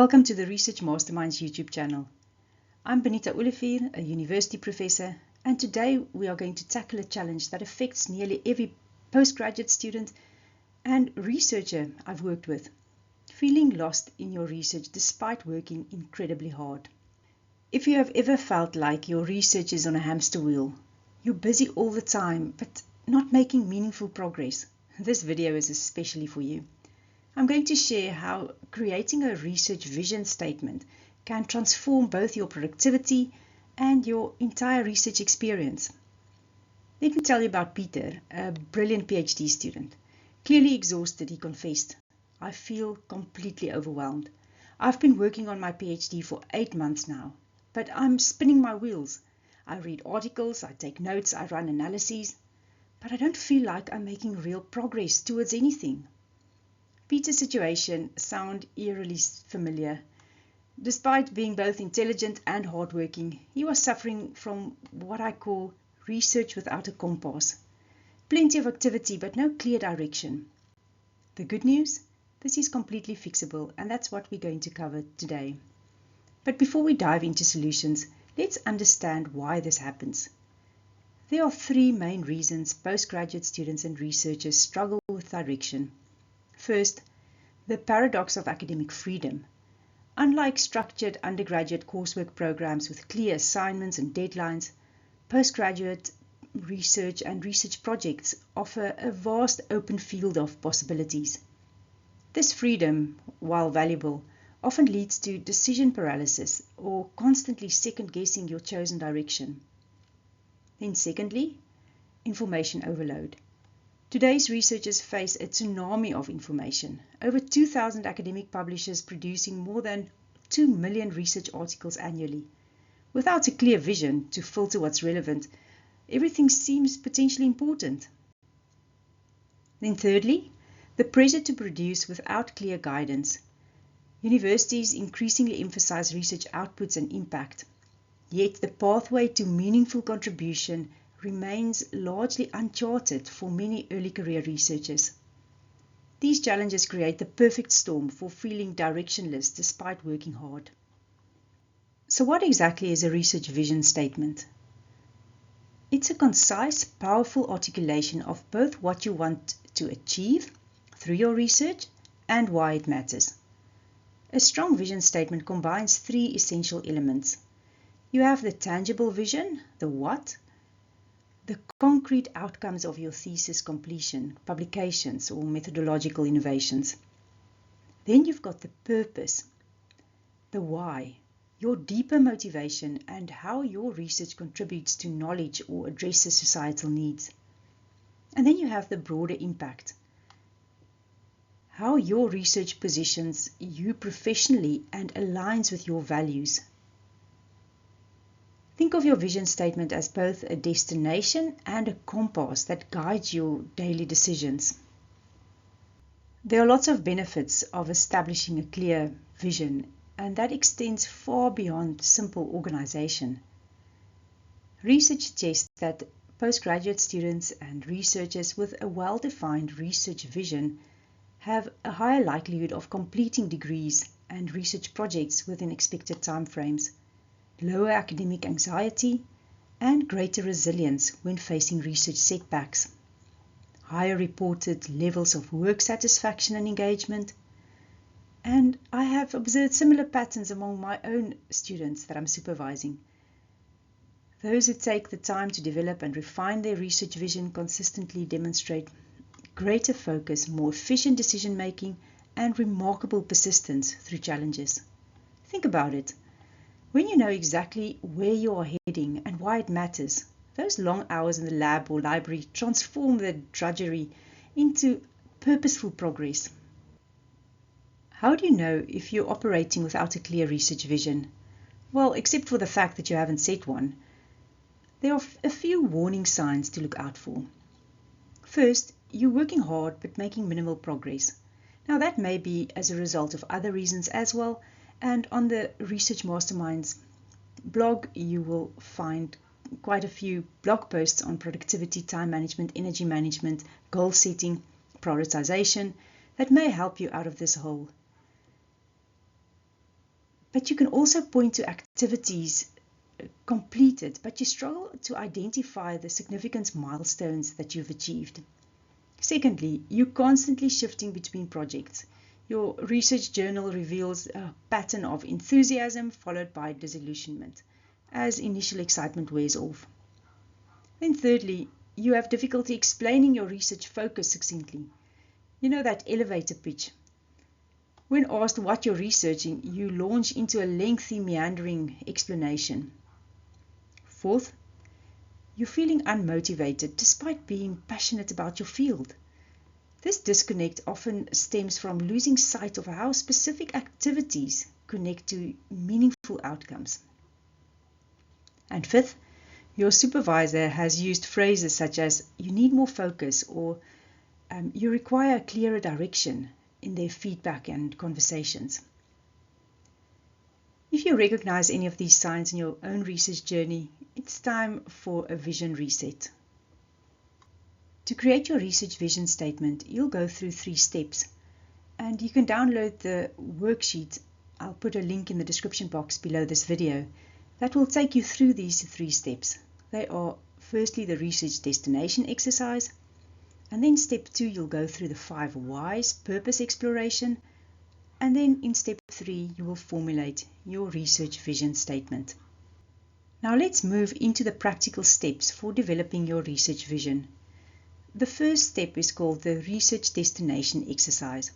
Welcome to the Research Masterminds YouTube channel. I'm Benita Olivier, a university professor, and today we are going to tackle a challenge that affects nearly every postgraduate student and researcher I've worked with: feeling lost in your research despite working incredibly hard. If you have ever felt like your research is on a hamster wheel, you're busy all the time but not making meaningful progress, this video is especially for you. I'm going to share how creating a research vision statement can transform both your productivity and your entire research experience. Let me tell you about Peter, a brilliant PhD student. Clearly exhausted, he confessed, "I feel completely overwhelmed. I've been working on my PhD for 8 months now, but I'm spinning my wheels. I read articles, I take notes, I run analyses, but I don't feel like I'm making real progress towards anything." Peter's situation sounded eerily familiar. Despite being both intelligent and hardworking, he was suffering from what I call research without a compass. Plenty of activity, but no clear direction. The good news? This is completely fixable, and that's what we're going to cover today. But before we dive into solutions, let's understand why this happens. There are 3 main reasons postgraduate students and researchers struggle with direction. First, the paradox of academic freedom. Unlike structured undergraduate coursework programs with clear assignments and deadlines, postgraduate research and research projects offer a vast open field of possibilities. This freedom, while valuable, often leads to decision paralysis or constantly second-guessing your chosen direction. Then secondly, information overload. Today's researchers face a tsunami of information. Over 2,000 academic publishers producing more than 2 million research articles annually. Without a clear vision to filter what's relevant, everything seems potentially important. Then thirdly, the pressure to produce without clear guidance. Universities increasingly emphasize research outputs and impact, yet the pathway to meaningful contribution remains largely uncharted for many early career researchers. These challenges create the perfect storm for feeling directionless despite working hard. So what exactly is a research vision statement? It's a concise, powerful articulation of both what you want to achieve through your research and why it matters. A strong vision statement combines 3 essential elements. You have the tangible vision, the what, the concrete outcomes of your thesis completion, publications, or methodological innovations. Then you've got the purpose, the why, your deeper motivation and how your research contributes to knowledge or addresses societal needs. And then you have the broader impact, how your research positions you professionally and aligns with your values. Think of your vision statement as both a destination and a compass that guides your daily decisions. There are lots of benefits of establishing a clear vision, and that extends far beyond simple organization. Research suggests that postgraduate students and researchers with a well-defined research vision have a higher likelihood of completing degrees and research projects within expected timeframes, lower academic anxiety, and greater resilience when facing research setbacks, higher reported levels of work satisfaction and engagement. And I have observed similar patterns among my own students that I'm supervising. Those who take the time to develop and refine their research vision consistently demonstrate greater focus, more efficient decision making, and remarkable persistence through challenges. Think about it. When you know exactly where you are heading and why it matters, those long hours in the lab or library transform the drudgery into purposeful progress. How do you know if you're operating without a clear research vision? Well, except for the fact that you haven't set one, there are a few warning signs to look out for. First, you're working hard but making minimal progress. Now that may be as a result of other reasons as well, and on the Research Masterminds blog you will find quite a few blog posts on productivity, time management, energy management, goal setting, prioritization, that may help you out of this hole. But you can also point to activities completed, but you struggle to identify the significant milestones that you've achieved. Secondly, you're constantly shifting between projects. Your research journal reveals a pattern of enthusiasm followed by disillusionment as initial excitement wears off. Then thirdly, you have difficulty explaining your research focus succinctly. You know that elevator pitch. When asked what you're researching, you launch into a lengthy, meandering explanation. Fourth, you're feeling unmotivated despite being passionate about your field. This disconnect often stems from losing sight of how specific activities connect to meaningful outcomes. And fifth, your supervisor has used phrases such as "you need more focus" or "you require a clearer direction" in their feedback and conversations. If you recognize any of these signs in your own research journey, it's time for a vision reset. To create your research vision statement, you'll go through 3 steps, and you can download the worksheet. I'll put a link in the description box below this video that will take you through these 3 steps. They are firstly the research destination exercise, and then step 2 you'll go through the 5 whys purpose exploration, and then in step 3 you will formulate your research vision statement. Now let's move into the practical steps for developing your research vision. The first step is called the research destination exercise.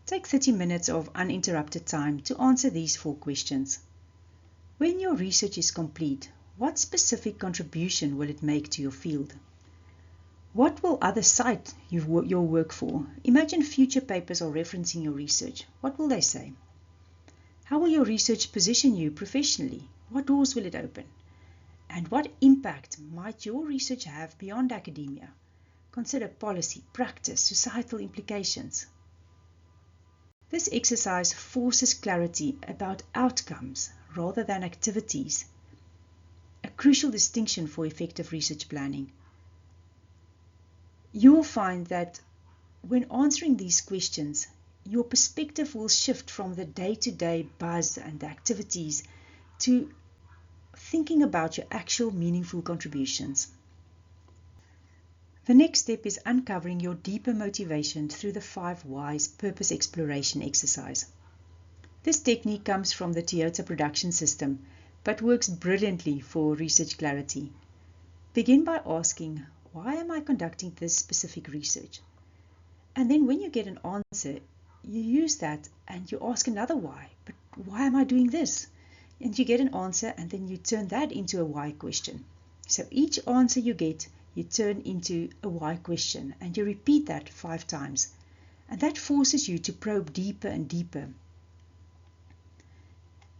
Take 30 minutes of uninterrupted time to answer these 4 questions. When your research is complete, what specific contribution will it make to your field? What will others cite your work for? Imagine future papers are referencing your research. What will they say? How will your research position you professionally? What doors will it open? And what impact might your research have beyond academia? Consider policy, practice, societal implications. This exercise forces clarity about outcomes rather than activities, a crucial distinction for effective research planning. You will find that when answering these questions, your perspective will shift from the day-to-day buzz and activities to thinking about your actual meaningful contributions. The next step is uncovering your deeper motivation through the 5 whys purpose exploration exercise. This technique comes from the Toyota production system, but works brilliantly for research clarity. Begin by asking, why am I conducting this specific research? And then when you get an answer, you use that and you ask another why. But why am I doing this? And you get an answer, and then you turn that into a why question. So each answer you get, you turn into a why question, and you repeat that 5 times. And that forces you to probe deeper and deeper.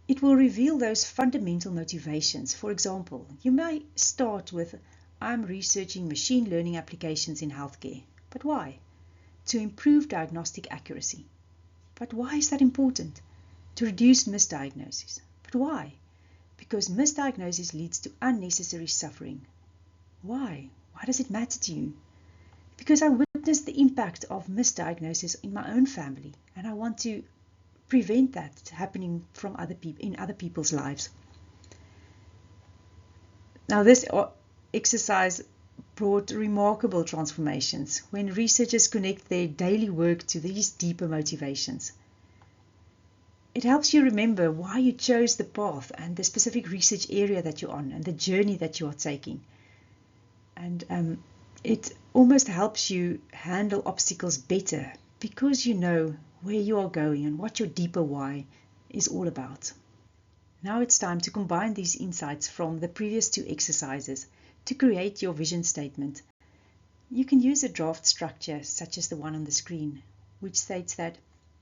It will reveal those fundamental motivations. For example, you may start with, I'm researching machine learning applications in healthcare. But why? To improve diagnostic accuracy. But why is that important? To reduce misdiagnosis. But why? Because misdiagnosis leads to unnecessary suffering. Why? Why does it matter to you? Because I witnessed the impact of misdiagnosis in my own family, and I want to prevent that happening from in other people's lives. Now, this exercise brought remarkable transformations when researchers connect their daily work to these deeper motivations. It helps you remember why you chose the path and the specific research area that you're on and the journey that you are taking. And it almost helps you handle obstacles better because you know where you are going and what your deeper why is all about. Now it's time to combine these insights from the previous 2 exercises to create your vision statement. You can use a draft structure such as the one on the screen, which states that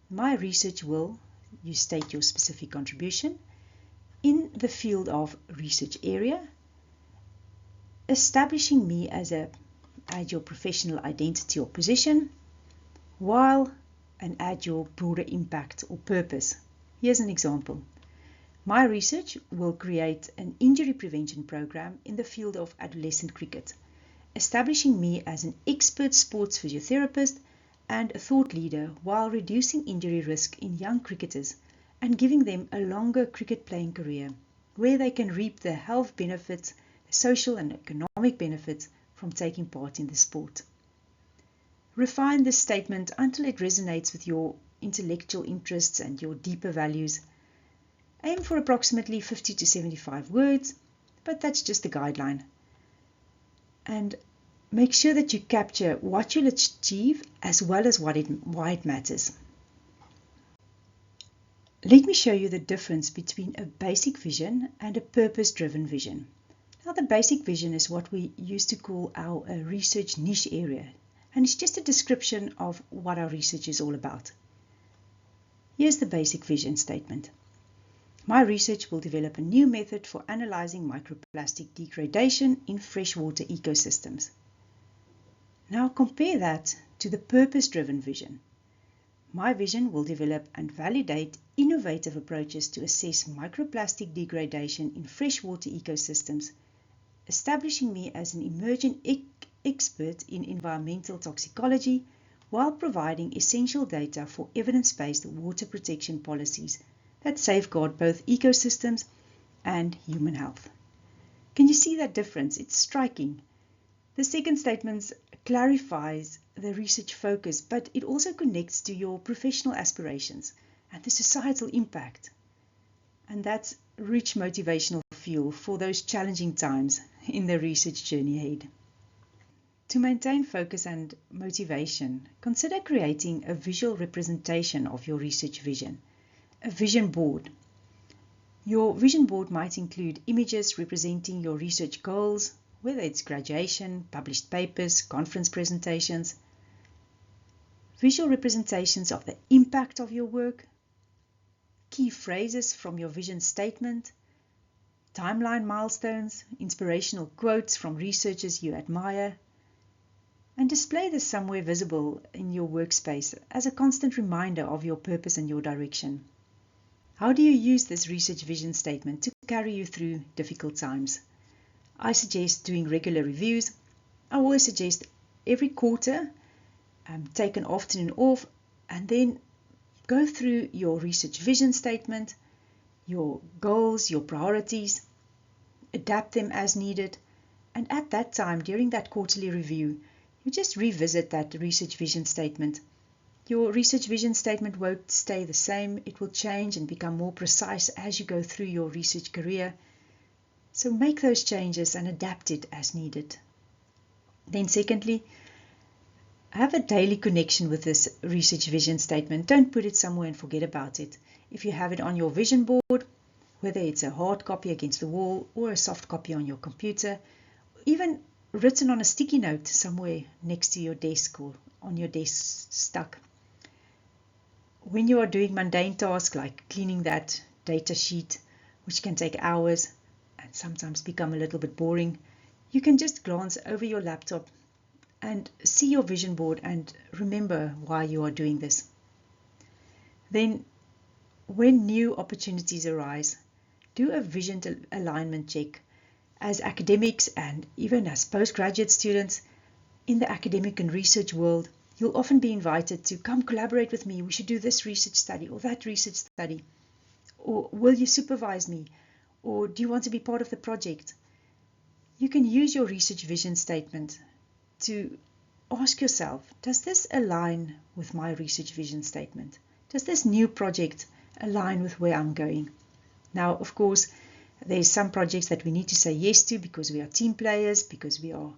my research will, you state your specific contribution, in the field of research area, establishing me as add your professional identity or position, while, and add your broader impact or purpose. Here's an example. My research will create an injury prevention program in the field of adolescent cricket, establishing me as an expert sports physiotherapist and a thought leader while reducing injury risk in young cricketers and giving them a longer cricket playing career where they can reap the health benefits, the social and economic benefits from taking part in the sport. Refine this statement until it resonates with your intellectual interests and your deeper values. Aim for approximately 50 to 75 words, but that's just the guideline. And make sure that you capture what you'll achieve as well as why it matters. Let me show you the difference between a basic vision and a purpose-driven vision. Now, the basic vision is what we used to call our research niche area, and it's just a description of what our research is all about. Here's the basic vision statement. My research will develop a new method for analyzing microplastic degradation in freshwater ecosystems. Now compare that to the purpose-driven vision. My vision will develop and validate innovative approaches to assess microplastic degradation in freshwater ecosystems, establishing me as an emerging expert in environmental toxicology while providing essential data for evidence-based water protection policies that safeguard both ecosystems and human health. Can you see that difference? It's striking. The second statement clarifies the research focus, but it also connects to your professional aspirations and the societal impact. And that's rich motivational fuel for those challenging times in the research journey ahead. To maintain focus and motivation, consider creating a visual representation of your research vision, a vision board. Your vision board might include images representing your research goals, whether it's graduation, published papers, conference presentations, visual representations of the impact of your work, key phrases from your vision statement, timeline milestones, inspirational quotes from researchers you admire, and display this somewhere visible in your workspace as a constant reminder of your purpose and your direction. How do you use this research vision statement to carry you through difficult times? I suggest doing regular reviews. I always suggest every quarter, take an afternoon off, and then go through your research vision statement, your goals, your priorities, adapt them as needed, and at that time, during that quarterly review, you just revisit that research vision statement. Your research vision statement won't stay the same. It will change and become more precise as you go through your research career. So make those changes and adapt it as needed. Then secondly, have a daily connection with this research vision statement. Don't put it somewhere and forget about it. If you have it on your vision board, whether it's a hard copy against the wall or a soft copy on your computer, even written on a sticky note somewhere next to your desk or on your desk stuck. When you are doing mundane tasks like cleaning that data sheet, which can take hours and sometimes become a little bit boring, you can just glance over your laptop and see your vision board and remember why you are doing this. Then, when new opportunities arise, do a vision alignment check. As academics and even as postgraduate students in the academic and research world, you'll often be invited to come collaborate with me. We should do this research study or that research study. Or will you supervise me? Or do you want to be part of the project? You can use your research vision statement to ask yourself, does this align with my research vision statement? Does this new project align with where I'm going? Now, of course, there's some projects that we need to say yes to because we are team players, because we are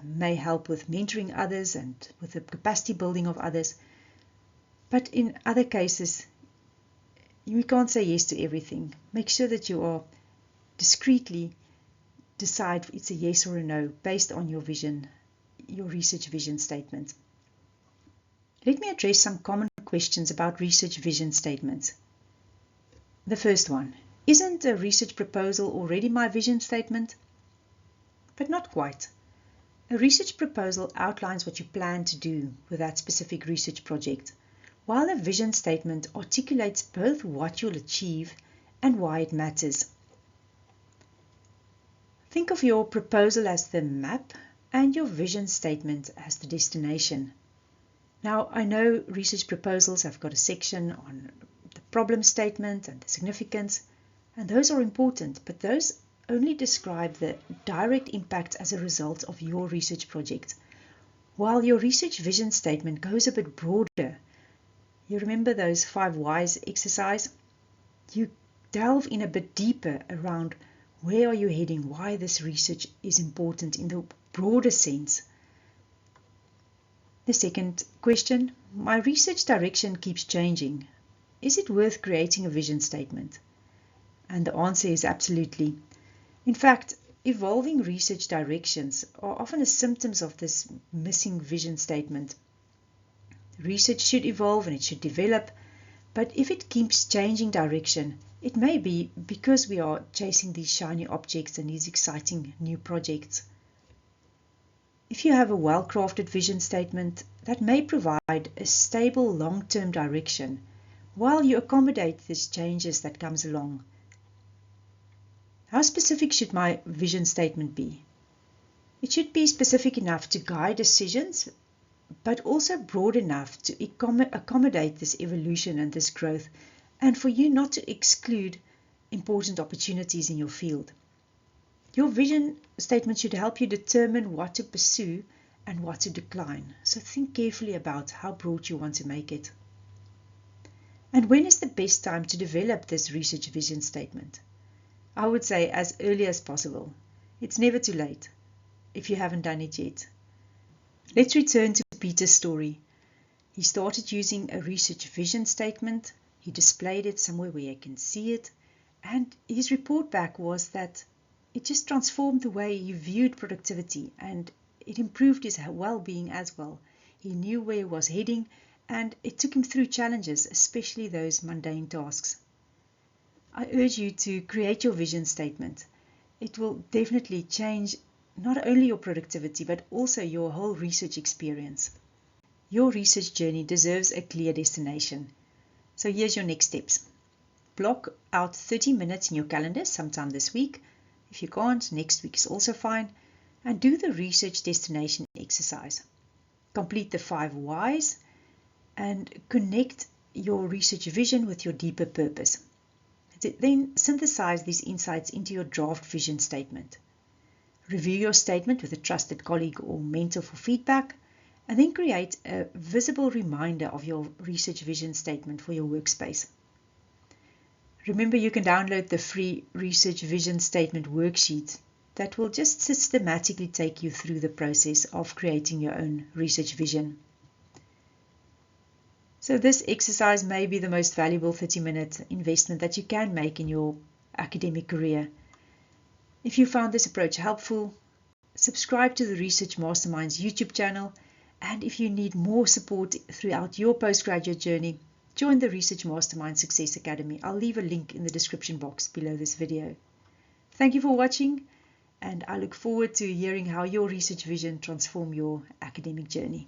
may help with mentoring others and with the capacity building of others. But in other cases, we can't say yes to everything. Make sure that you are discreetly decide if it's a yes or a no based on your vision, your research vision statement. Let me address some common questions about research vision statements. The first one, isn't a research proposal already my vision statement? But not quite. A research proposal outlines what you plan to do with that specific research project, while a vision statement articulates both what you'll achieve and why it matters. Think of your proposal as the map and your vision statement as the destination. Now, I know research proposals have got a section on the problem statement and the significance, and those are important, but those only describe the direct impact as a result of your research project, while your research vision statement goes a bit broader. You remember those 5 whys exercise? You delve in a bit deeper around where are you heading, why this research is important in the broader sense. The second question, my research direction keeps changing. Is it worth creating a vision statement? And the answer is absolutely. In fact, evolving research directions are often a symptom of this missing vision statement. Research should evolve and it should develop, but if it keeps changing direction, it may be because we are chasing these shiny objects and these exciting new projects. If you have a well-crafted vision statement, that may provide a stable long-term direction while you accommodate these changes that comes along. How specific should my vision statement be? It should be specific enough to guide decisions, but also broad enough to accommodate this evolution and this growth, and for you not to exclude important opportunities in your field. Your vision statement should help you determine what to pursue and what to decline. So think carefully about how broad you want to make it. And when is the best time to develop this research vision statement? I would say as early as possible. It's never too late if you haven't done it yet. Let's return to Peter's story. He started using a research vision statement. He displayed it somewhere where you can see it. And his report back was that it just transformed the way he viewed productivity, and it improved his well-being as well. He knew where he was heading, and it took him through challenges, especially those mundane tasks. I urge you to create your vision statement. It will definitely change not only your productivity, but also your whole research experience. Your research journey deserves a clear destination. So here's your next steps. Block out 30 minutes in your calendar sometime this week. If you can't, next week is also fine. And do the research destination exercise. Complete the 5 whys and connect your research vision with your deeper purpose. Then synthesize these insights into your draft vision statement. Review your statement with a trusted colleague or mentor for feedback, and then create a visible reminder of your research vision statement for your workspace. Remember, you can download the free research vision statement worksheet that will just systematically take you through the process of creating your own research vision. So this exercise may be the most valuable 30-minute investment that you can make in your academic career. If you found this approach helpful, subscribe to the Research Masterminds YouTube channel, and if you need more support throughout your postgraduate journey, join the Research Mastermind Success Academy. I'll leave a link in the description box below this video. Thank you for watching, and I look forward to hearing how your research vision transforms your academic journey.